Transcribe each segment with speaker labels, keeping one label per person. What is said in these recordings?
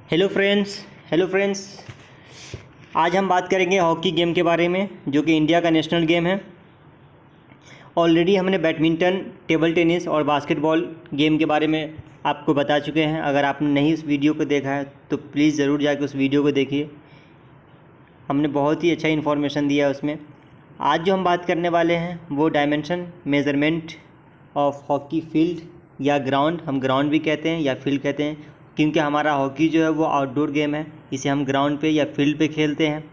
Speaker 1: Hello friends. आज हम बात करेंगे हॉकी गेम के बारे में, जो कि इंडिया का नेशनल गेम है। ऑलरेडी हमने बैडमिंटन, टेबल टेनिस और बास्केटबॉल गेम के बारे में आपको बता चुके हैं। अगर आपने नहीं उस वीडियो को देखा है तो प्लीज़ ज़रूर जाकर उस वीडियो को देखिए। हमने बहुत ही अच्छा इन्फॉर्मेशन दिया है उसमें। आज जो हम बात करने वाले हैं वो dimension measurement of hockey field या ग्राउंड, हम ग्राउंड भी कहते हैं या फील्ड कहते हैं, क्योंकि हमारा हॉकी जो है वो आउटडोर गेम है। इसे हम ग्राउंड पे या फील्ड पे खेलते हैं।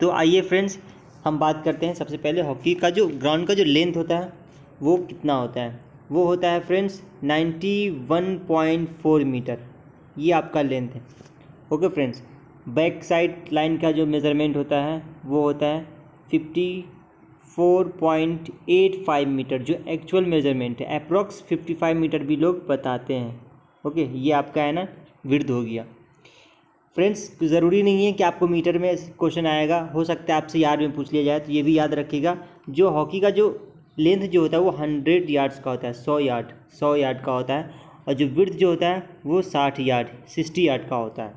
Speaker 1: तो आइए फ्रेंड्स, हम बात करते हैं। सबसे पहले हॉकी का जो ग्राउंड का जो लेंथ होता है वो कितना होता है। वो होता है फ्रेंड्स 91.4 मीटर। ये आपका लेंथ है। Okay friends, back side line का जो मेज़रमेंट होता है वो होता है 54.85 मीटर, जो एक्चुअल मेज़रमेंट है। अप्रॉक्स 55 मीटर भी लोग बताते हैं। ओके, ये आपका है ना विड्थ हो गया। फ्रेंड्स, ज़रूरी नहीं है कि आपको मीटर में क्वेश्चन आएगा, हो सकता है आपसे यार्ड में पूछ लिया जाए। तो ये भी याद रखिएगा, जो हॉकी का जो लेंथ जो होता है वो 100 यार्ड्स का होता है। 100 यार्ड का होता है। और जो विड्थ जो होता है वो 60 यार्ड का होता है।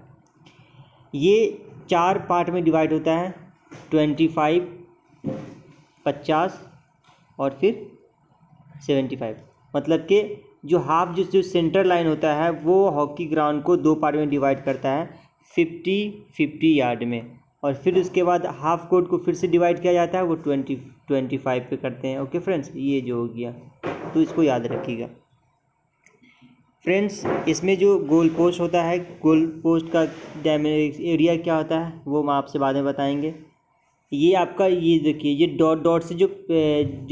Speaker 1: ये 4 पार्ट में डिवाइड होता है, 25, 50 और फिर 75। मतलब कि जो हाफ जो सेंटर लाइन होता है वो हॉकी ग्राउंड को 2 पार्ट में डिवाइड करता है, 50 यार्ड में। और फिर उसके बाद हाफ कोर्ट को फिर से डिवाइड किया जाता है, वो 25 पे करते हैं। ओके फ्रेंड्स, ये जो हो गया, तो इसको याद रखिएगा। फ्रेंड्स, इसमें जो गोल पोस्ट होता है, गोल पोस्ट का एरिया क्या होता है वो हम आपसे बाद में बताएंगे। ये आपका, ये देखिए, ये डॉट डॉट से जो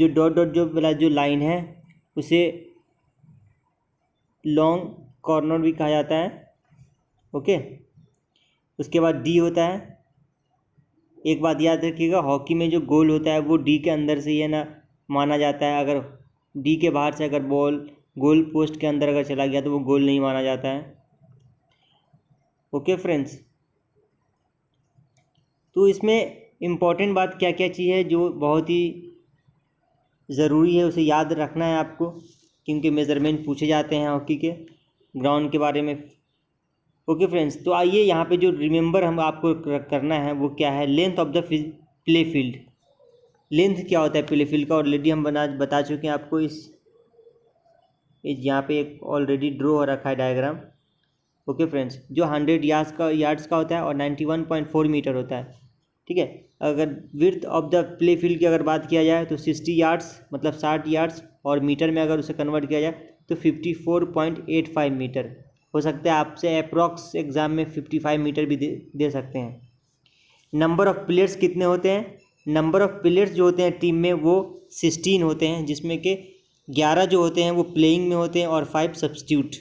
Speaker 1: डॉट डॉट जो वाला जो लाइन है उसे लॉन्ग कॉर्नर भी कहा जाता है। ओके, उसके बाद डी होता है। एक बात याद रखिएगा, हॉकी में जो गोल होता है वो डी के अंदर से ही है ना माना जाता है। अगर डी के बाहर से अगर बॉल गोल पोस्ट के अंदर अगर चला गया तो वो गोल नहीं माना जाता है। ओके फ्रेंड्स, तो इसमें इम्पॉर्टेंट बात क्या क्या चीज़ है जो बहुत ही ज़रूरी है, उसे याद रखना है आपको, क्योंकि मेज़रमेंट पूछे जाते हैं हॉकी के ग्राउंड के बारे में। ओके फ्रेंड्स, तो आइए यहाँ पे जो रिमेंबर हम आपको करना है वो क्या है, length of the play field. Length क्या होता है प्ले फील्ड का ऑलरेडी हम बता चुके हैं आपको। इस यहाँ पे एक ऑलरेडी ड्रॉ हो रखा है डायग्राम। ओके फ्रेंड्स, जो 100 यार्ड्स का होता है और 91.4 मीटर होता है। ठीक है, अगर width of the play field की अगर बात किया जाए तो 60 यार्ड्स मतलब 60 यार्ड्स, और मीटर में अगर उसे कन्वर्ट किया जाए तो 54.85 मीटर। हो सकता है आपसे अप्रॉक्स एग्ज़ाम में 55 मीटर भी दे सकते हैं। नंबर ऑफ़ प्लेयर्स कितने होते हैं? नंबर ऑफ़ प्लेयर्स जो होते हैं टीम में वो 16 होते हैं, जिसमें कि 11 जो होते हैं वो प्लेइंग में होते हैं और 5 सब्स्टिट्यूट,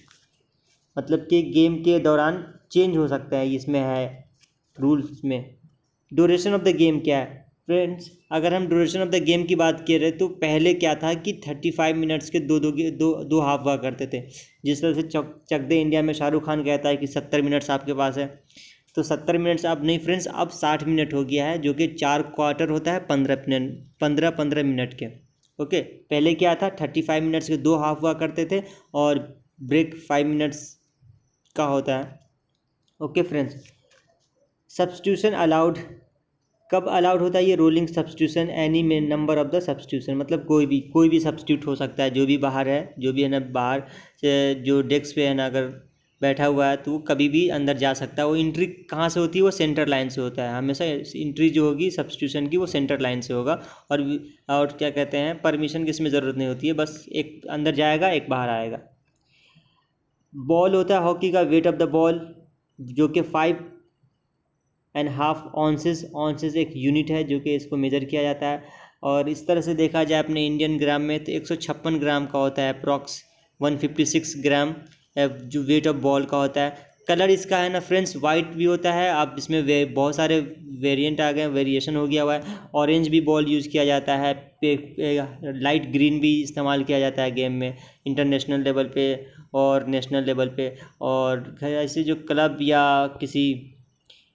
Speaker 1: मतलब कि गेम के दौरान चेंज हो सकता है। इसमें है रूल्स में। ड्यूरेशन ऑफ द गेम क्या है फ्रेंड्स? अगर हम ड्यूरेशन ऑफ द गेम की बात कर रहे तो पहले क्या था कि 35 मिनट्स के दो हाफ हुआ करते थे। जिस तरह से चक दे इंडिया में शाहरुख खान कहता है कि 70 मिनट्स आपके पास है, तो 70 मिनट्स अब नहीं फ्रेंड्स, अब 60 मिनट हो गया है, जो कि 4 क्वार्टर होता है 15 मिनट के। ओके, पहले क्या था, 35 मिनट्स के 2 हाफ हुआ करते थे और ब्रेक 5 मिनट्स का होता है। ओके फ्रेंड्स, सब्स्टिट्यूशन अलाउड कब अलाउड होता है? ये रोलिंग सब्स्टिट्यूशन, एनी में नंबर ऑफ द सब्स्टिट्यूशन, मतलब कोई भी सब्स्टिट्यूट हो सकता है। जो भी बाहर है, जो भी है ना बाहर से जो डेस्क पे है ना अगर बैठा हुआ है तो वो कभी भी अंदर जा सकता है। वो एंट्री कहाँ से होती है? वो सेंटर लाइन से होता है। हमेशा एंट्री जो होगी सब्स्टिट्यूशन की वो सेंटर लाइन से होगा। और क्या कहते हैं, परमिशन की इसमें ज़रूरत नहीं होती है, बस एक अंदर जाएगा एक बाहर आएगा। बॉल होता है हॉकी का, वेट ऑफ द बॉल जो कि 5.5 ऑन्सेस एक यूनिट है जो कि इसको मेज़र किया जाता है। और इस तरह से देखा जाए अपने इंडियन ग्राम में तो 156 ग्राम का होता है अप्रॉक्स, 156 ग्राम जो वेट ऑफ बॉल का होता है। कलर इसका है ना फ्रेंड्स वाइट भी होता है। अब इसमें बहुत सारे वेरिएंट आ गए, वेरिएशन हो गया हुआ है। ऑरेंज भी बॉल यूज़ किया जाता है, लाइट ग्रीन भी इस्तेमाल किया जाता है गेम में, इंटरनेशनल लेवल पे और नेशनल लेवल पे। और ऐसे जो क्लब या किसी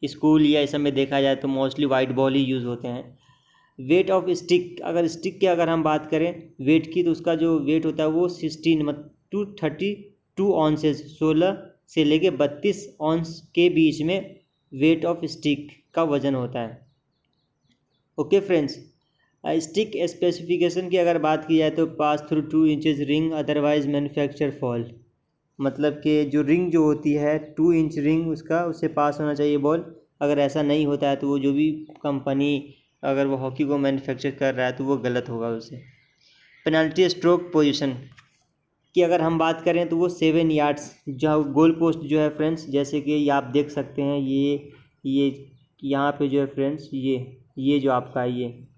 Speaker 1: स्कूल या इस सब में देखा जाए तो मोस्टली वाइट बॉल ही यूज़ होते हैं। वेट ऑफ स्टिक, अगर स्टिक की अगर हम बात करें वेट की, तो उसका जो वेट होता है वो 232 ऑन्सेस, 16 से लेके 32 ऑन्स के बीच में वेट ऑफ स्टिक का वज़न होता है। ओके फ्रेंड्स, स्टिक स्पेसिफिकेशन की अगर बात की जाए तो pass through 2 inches ring otherwise manufacture fall, मतलब कि जो रिंग जो होती है 2 इंच रिंग उसका उससे पास होना चाहिए बॉल। अगर ऐसा नहीं होता है तो वो जो भी कंपनी अगर वो हॉकी को मैन्युफैक्चर कर रहा है तो वो गलत होगा उससे। पेनल्टी स्ट्रोक पोजीशन की अगर हम बात करें तो वो 7 यार्ड्स जो गोल पोस्ट जो है फ्रेंड्स, जैसे कि ये आप देख सकते हैं ये यहाँ पे जो है फ्रेंड्स ये जो आपका है ये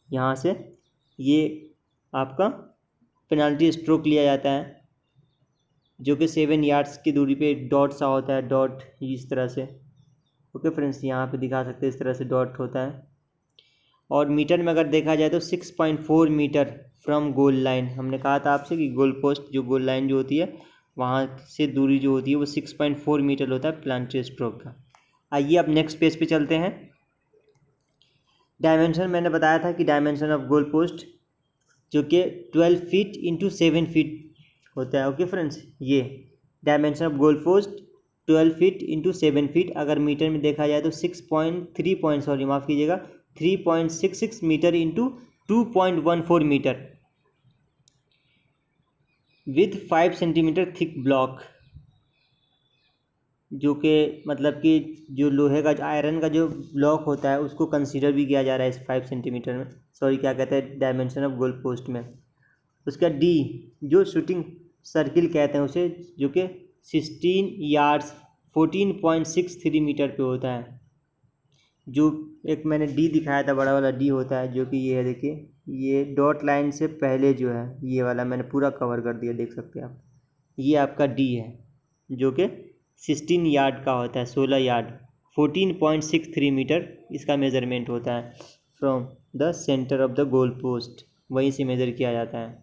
Speaker 1: यहाँ से ये आपका पेनल्टी स्ट्रोक लिया जाता है, जो कि 7 यार्ड्स की दूरी पे एक डॉट सा होता है, डॉट इस तरह से। ओके फ्रेंड्स, यहाँ पे दिखा सकते हैं इस तरह से डॉट होता है। और मीटर में अगर देखा जाए तो 6.4 मीटर फ्रॉम गोल लाइन। हमने कहा था आपसे कि गोल पोस्ट जो गोल लाइन जो होती है वहाँ से दूरी जो होती है वो 6.4 मीटर होता है पेनल्टी स्ट्रोक का। आइए अब नेक्स्ट पेज पे चलते हैं। डायमेंशन मैंने बताया था कि डायमेंशन ऑफ गोल पोस्ट जो कि 12 फीट इंटू 7 फीट होता है। ओके फ्रेंड्स, ये dimension of goal post 12 feet into 7 feet. अगर मीटर में देखा जाए तो 3.66 metre into 2.14 metre with 5 centimetre thick block, जो कि मतलब कि जो लोहे का जो आयरन का जो ब्लॉक होता है उसको कंसीडर भी किया जा रहा है इस 5 सेंटीमीटर में, सॉरी क्या कहते हैं डायमेंशन ऑफ गोल पोस्ट में। उसका डी जो शूटिंग सर्किल कहते हैं उसे, जो कि 16 यार्ड्स 14.63 मीटर पे होता है। जो एक मैंने डी दिखाया था बड़ा वाला डी होता है, जो कि ये है देखिए, ये डॉट लाइन से पहले जो है ये वाला मैंने पूरा कवर कर दिया, देख सकते हैं आप। ये आपका डी है जो कि 16 यार्ड का होता है, 16 यार्ड 14.63 मीटर इसका मेज़रमेंट होता है from the centre of the goal post, वहीं से मेज़र किया जाता है।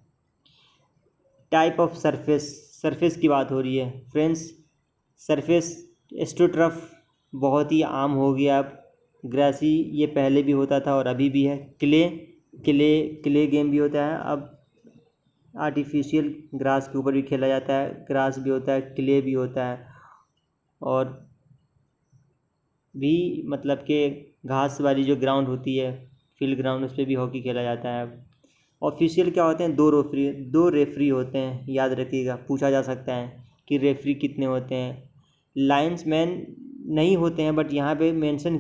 Speaker 1: टाइप ऑफ सरफेस की बात हो रही है फ्रेंड्स। सरफेस एस्ट्रोटर्फ बहुत ही आम हो गया अब, ग्रासी ये पहले भी होता था और अभी भी है। क्ले गेम भी होता है अब, आर्टिफिशियल ग्रास के ऊपर भी खेला जाता है, ग्रास भी होता है क्ले भी होता है, और भी मतलब कि घास वाली जो ग्राउंड होती है फील्ड ग्राउंड उस पर भी हॉकी खेला जाता है अब। ऑफिशियल क्या होते हैं, दो रेफरी होते हैं, याद रखिएगा, पूछा जा सकता है कि रेफरी कितने होते हैं। लाइन्समैन नहीं होते हैं, बट यहाँ पे मेंशन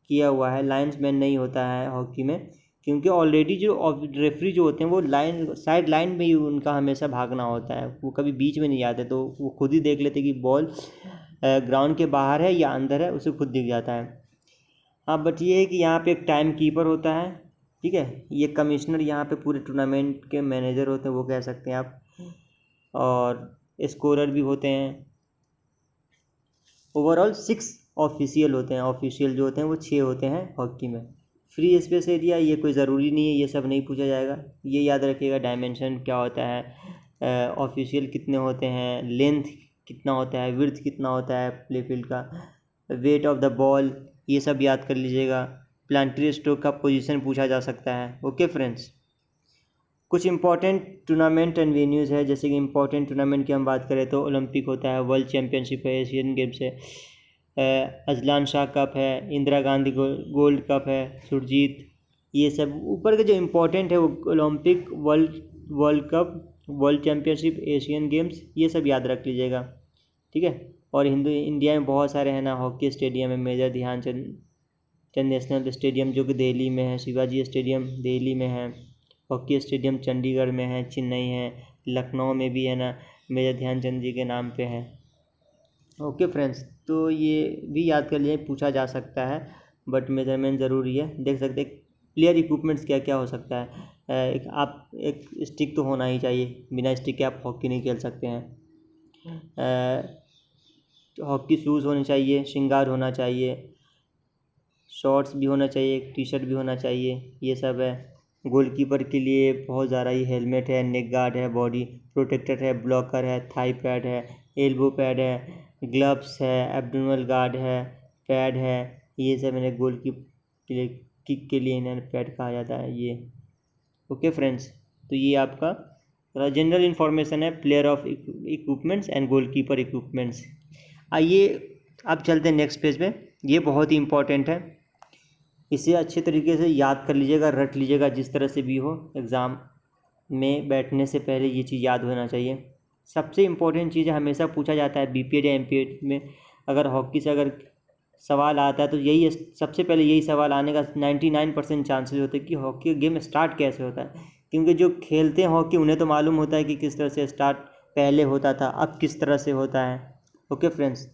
Speaker 1: किया हुआ है लाइन्समैन नहीं होता है हॉकी में, क्योंकि ऑलरेडी जो रेफरी जो होते हैं वो साइड लाइन में ही उनका हमेशा भागना होता है, वो कभी बीच में नहीं जाते, तो वो खुद ही देख लेते कि बॉल ग्राउंड के बाहर है या अंदर है, उसे खुद दिख जाता है। हाँ, बट ये है कि यहाँ पे एक टाइम कीपर होता है, ठीक है, ये कमिश्नर यहाँ पे पूरे टूर्नामेंट के मैनेजर होते हैं, वो कह सकते हैं आप, और स्कोरर भी होते हैं। ओवरऑल 6 ऑफिशियल होते हैं, ऑफिशियल जो होते हैं वो 6 होते हैं हॉकी में। फ्री स्पेस एरिया ये कोई ज़रूरी नहीं है, ये सब नहीं पूछा जाएगा, ये याद रखिएगा। डायमेंशन क्या होता है, ऑफिशियल कितने होते हैं, लेंथ कितना होता है, विड्थ कितना होता है प्ले फील्ड का, वेट ऑफ द बॉल, ये सब याद कर लीजिएगा। प्लांटरी स्ट्रोक का पोजीशन पूछा जा सकता है। ओके फ्रेंड्स, कुछ इंपॉर्टेंट टूर्नामेंट एंड वेन्यूज़ है, जैसे कि इंपॉर्टेंट टूर्नामेंट की हम बात करें तो ओलंपिक होता है, वर्ल्ड चैम्पियनशिप है, एशियन गेम्स है, अजलान शाह कप है, इंदिरा गांधी गोल्ड कप है, सुरजीत, ये सब ऊपर के जो इम्पोर्टेंट है वो Olympic, world cup, world championship, Asian games, ये सब याद रख लीजिएगा, ठीक है। और इंडिया में बहुत सारे हैं ना हॉकी स्टेडियम है, मेजर ध्यानचंद नेशनल स्टेडियम जो कि दिल्ली में है, शिवाजी स्टेडियम दिल्ली में है, हॉकी स्टेडियम चंडीगढ़ में है, चेन्नई है, लखनऊ में भी है ना, मेजर ध्यानचंद जी के नाम पे है। ओके फ्रेंड्स, तो ये भी याद कर लिए, पूछा जा सकता है, बट मेजरमेंट ज़रूरी है। देख सकते हैं प्लेयर इक्विपमेंट्स क्या क्या हो सकता है, एक स्टिक तो होना ही चाहिए, बिना स्टिक के आप हॉकी नहीं खेल सकते हैं। हॉकी शूज़ होने चाहिए, श्रृंगार होना चाहिए, शॉर्ट्स भी होना चाहिए, टी शर्ट भी होना चाहिए, ये सब है। गोलकीपर के लिए बहुत ज़्यादा ही हेलमेट है, नेक गार्ड है, बॉडी प्रोटेक्टर है, ब्लॉकर है, थाई पैड है, एल्बो पैड है, ग्लव्स है, एब्डोमिनल गार्ड है, पैड है, ये सब मैंने गोल की किक के लिए इन्हें पैड कहा जाता है ये। ओके फ्रेंड्स, तो ये आपका जनरल इन्फॉर्मेशन है player of equipments and goalkeeper equipments. आइए अब चलते हैं नेक्स्ट पेज पे। ये बहुत ही इम्पोर्टेंट है, इसे अच्छे तरीके से याद कर लीजिएगा, रट लीजिएगा, जिस तरह से भी हो एग्ज़ाम में बैठने से पहले ये चीज़ याद होना चाहिए। सबसे इम्पोर्टेंट चीज़ हमेशा पूछा जाता है बीपीएड या एमपीएड में, अगर हॉकी से अगर सवाल आता है तो यही सबसे पहले यही सवाल आने का 99% चांसेस होते हैं कि हॉकी गेम स्टार्ट कैसे होता है, क्योंकि जो खेलते हैं हॉकी उन्हें तो मालूम होता है कि किस तरह से स्टार्ट पहले होता था, अब किस तरह से होता है। ओके फ्रेंड्स,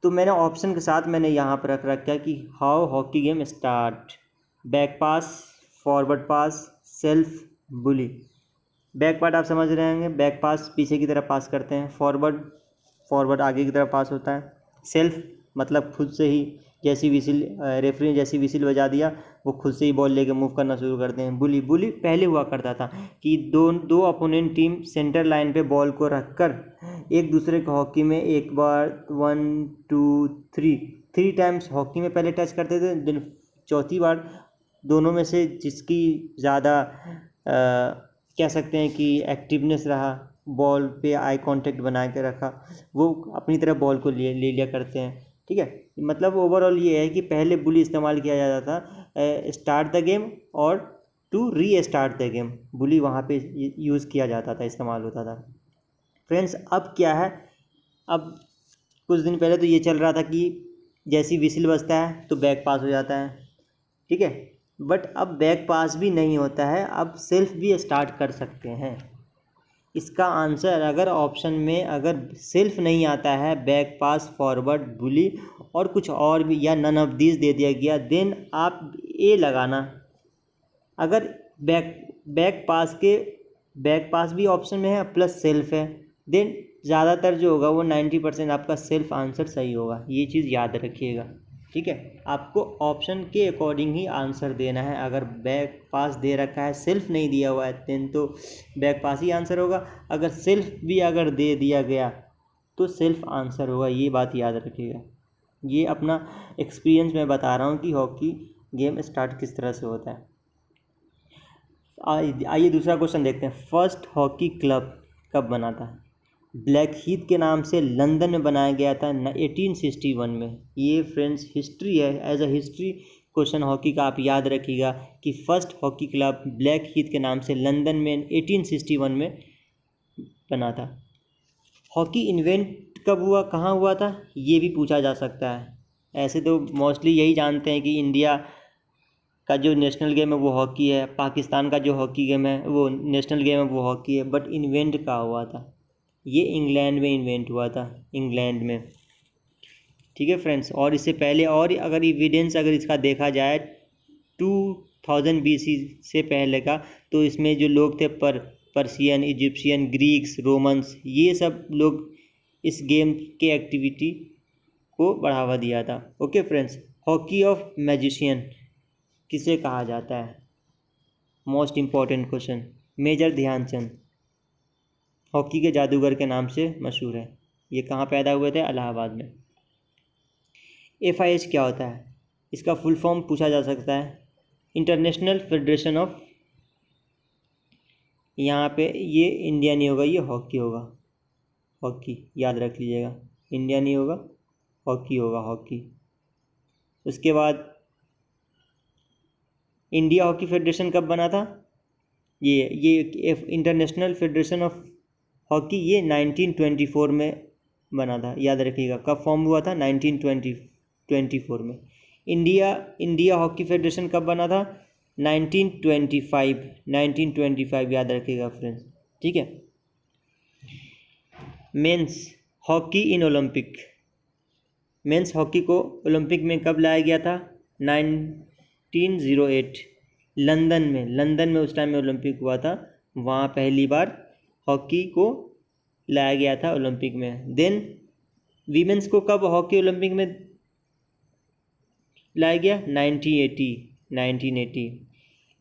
Speaker 1: तो मैंने ऑप्शन के साथ मैंने यहाँ पर रख रखा है कि how hockey game start, back pass, forward pass, self, bully. Back part आप समझ रहे होंगे, बैक पास पीछे की तरफ पास करते हैं, फॉरवर्ड आगे की तरफ पास होता है, सेल्फ मतलब खुद से ही, जैसी विसिल रेफरी ने जैसी विसिल बजा दिया वो खुद से ही बॉल लेके मूव करना शुरू करते हैं। बुली पहले हुआ करता था कि दो अपोनेंट टीम सेंटर लाइन पे बॉल को रखकर एक दूसरे को हॉकी में एक बार 1 2 3 टाइम्स हॉकी में पहले टच करते थे, देन चौथी बार दोनों में से जिसकी ज़्यादा कह सकते हैं कि एक्टिवनेस रहा, बॉल पे आई कांटेक्ट बना के रखा, वो अपनी तरफ बॉल को ले लिया करते हैं। ठीक है, मतलब ओवरऑल ये है कि पहले बुली इस्तेमाल किया जाता था स्टार्ट द गेम और to restart the game, बुली वहाँ पे यूज़ किया जाता था, इस्तेमाल होता था। फ्रेंड्स अब क्या है, अब कुछ दिन पहले तो ये चल रहा था कि जैसी विसिल बजता है तो बैक पास हो जाता है, ठीक है, बट अब बैक पास भी नहीं होता है, अब सेल्फ भी स्टार्ट कर सकते हैं। इसका आंसर अगर ऑप्शन में अगर सेल्फ नहीं आता है, बैक पास, फॉरवर्ड, बुली और कुछ और भी या नन ऑफ दीज दे दिया गया, देन आप ए लगाना। अगर बैक पास भी ऑप्शन में है प्लस सेल्फ है, देन ज़्यादातर जो होगा वो 90% आपका सेल्फ आंसर सही होगा, ये चीज़ याद रखिएगा। ठीक है, आपको ऑप्शन के अकॉर्डिंग ही आंसर देना है। अगर बैक पास दे रखा है, सेल्फ नहीं दिया हुआ है, देन तो बैक पास ही आंसर होगा। अगर सेल्फ भी अगर दे दिया गया तो सेल्फ आंसर होगा, ये बात याद रखिएगा। ये अपना एक्सपीरियंस मैं बता रहा हूँ कि हॉकी गेम स्टार्ट किस तरह से होता है। आइए दूसरा क्वेश्चन देखते हैं। फर्स्ट हॉकी क्लब कब बना था? ब्लैक हीथ के नाम से लंदन में बनाया गया था 1861 में। ये फ्रेंड्स हिस्ट्री है, as a history question hockey का आप याद रखिएगा कि first hockey club Blackheath के नाम से लंदन में 1861 में बना था। हॉकी इन्वेंट कब हुआ, कहाँ हुआ था, ये भी पूछा जा सकता है। ऐसे तो मोस्टली यही जानते हैं कि इंडिया का जो नेशनल गेम है वो हॉकी है, पाकिस्तान का जो हॉकी गेम है वो नेशनल गेम है वो हॉकी है, बट इन्वेंट कहाँ हुआ था? ये इंग्लैंड में इन्वेंट हुआ था, इंग्लैंड में। ठीक है फ्रेंड्स, और इससे पहले और अगर एविडेंस अगर इसका देखा जाए 2000 BC से पहले का, तो इसमें जो लोग थे पर्शियन, इजिप्शियन, ग्रीक्स, रोमन्स, ये सब लोग इस गेम के एक्टिविटी को बढ़ावा दिया था। Okay friends, hockey of magician किसे कहा जाता है? Most important question. Major Dhyan Chand hockey के जादूगर के नाम से मशहूर है। ये कहाँ पैदा हुए थे? इलाहाबाद में। FIH क्या होता है? इसका फुल फॉर्म पूछा जा सकता है, इंटरनेशनल फेडरेशन ऑफ, यहाँ पे ये इंडिया नहीं होगा, ये हॉकी होगा, हॉकी याद रख लीजिएगा, इंडिया नहीं होगा, हॉकी होगा, हॉकी। उसके बाद इंडिया हॉकी फेडरेशन कब बना था? ये इंटरनेशनल फेडरेशन ऑफ हॉकी ये 1924 में बना था, याद रखिएगा। कब फॉर्म हुआ था? 1924 में। इंडिया हॉकी फेडरेशन कब बना था? 1925 याद रखिएगा फ्रेंड्स। ठीक है, men's hockey in Olympic, men's hockey को ओलंपिक में कब लाया गया था? 1908 लंदन में उस टाइम में ओलंपिक हुआ था, वहाँ पहली बार हॉकी को लाया गया था ओलंपिक में। देन वीमेंस को कब हॉकी ओलंपिक में लाया गया? 1980।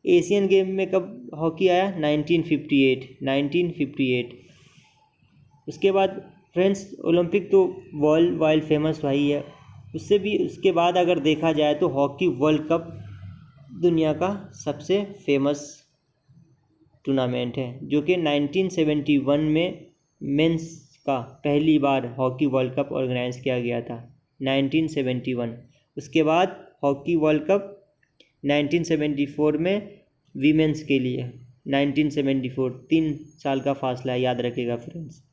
Speaker 1: एशियन गेम में कब हॉकी आया? 1958। उसके बाद फ्रेंड्स ओलंपिक तो वर्ल्ड वाइड फेमस वही है, उसके बाद अगर देखा जाए तो हॉकी वर्ल्ड कप दुनिया का सबसे फेमस टूर्नामेंट है, जो कि 1971 में मेंस का पहली बार हॉकी वर्ल्ड कप ऑर्गेनाइज किया गया था 1971। उसके बाद हॉकी वर्ल्ड कप 1974 में वीमेंस के लिए 1974, 3 साल का फासला है, याद रखिएगा फ्रेंड्स।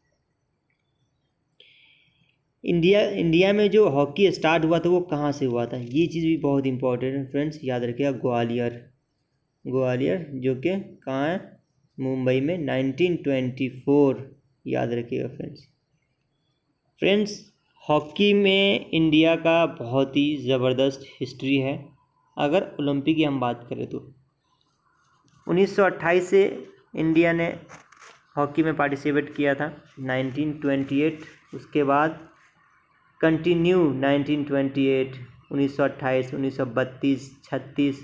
Speaker 1: इंडिया में जो हॉकी स्टार्ट हुआ था वो कहाँ से हुआ था, ये चीज़ भी बहुत इंपॉर्टेंट है फ्रेंड्स, याद रखिएगा। ग्वालियर जो कि कहाँ है, मुंबई में 1924, याद रखिएगा फ्रेंड्स। हॉकी में इंडिया का बहुत ही ज़बरदस्त हिस्ट्री है। अगर ओलंपिक की हम बात करें तो 1928 से इंडिया ने हॉकी में पार्टिसिपेट किया था 1928, उसके बाद कंटिन्यू 1928, 1928, 1932, 36,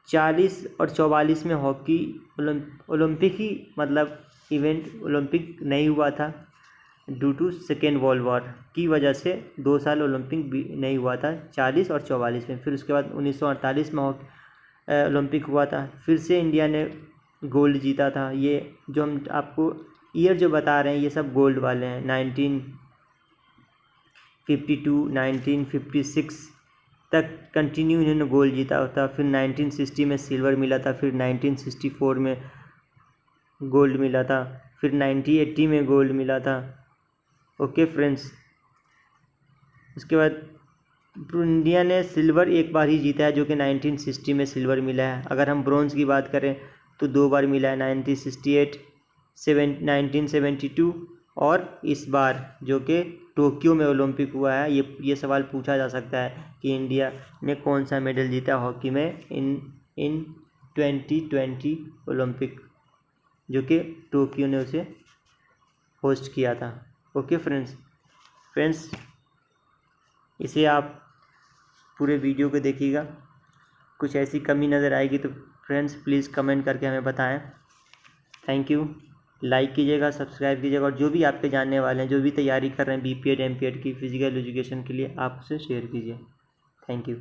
Speaker 1: 40 और 44 में हॉकी ओलंपिक ही मतलब इवेंट ओलंपिक नहीं हुआ था due to second world war की वजह से। 2 साल ओलंपिक भी नहीं हुआ था 40 और 44 में। फिर उसके बाद 1948 में ओलंपिक हुआ था, फिर से इंडिया ने गोल्ड जीता था। ये जो हम आपको ईयर जो बता रहे हैं ये सब गोल्ड वाले हैं। 1952, 1956 तक कंटिन्यू इन्होंने गोल्ड जीता था। फिर 1960 में सिल्वर मिला था, फिर 1964 में गोल्ड मिला था, फिर 1980 में गोल्ड मिला था। ओके फ्रेंड्स, उसके बाद इंडिया ने सिल्वर एक बार ही जीता है जो कि 1960 में सिल्वर मिला है। अगर हम ब्रोंज़ की बात करें तो 2 बार मिला है, 1968, 1972 और इस बार जो कि टोक्यो में ओलंपिक हुआ है। ये सवाल पूछा जा सकता है कि इंडिया ने कौन सा मेडल जीता हॉकी में इन 2020 ओलंपिक, जो कि टोक्यो ने उसे होस्ट किया था। ओके फ्रेंड्स, इसे आप पूरे वीडियो को देखिएगा। कुछ ऐसी कमी नज़र आएगी तो फ्रेंड्स प्लीज़ कमेंट करके हमें बताएं। Thank you. लाइक कीजिएगा, सब्सक्राइब कीजिएगा, और जो भी आपके जानने वाले हैं, जो भी तैयारी कर रहे हैं बीपीएड एमपीएड की फिजिकल एजुकेशन के लिए, आप उसे शेयर कीजिए। Thank you.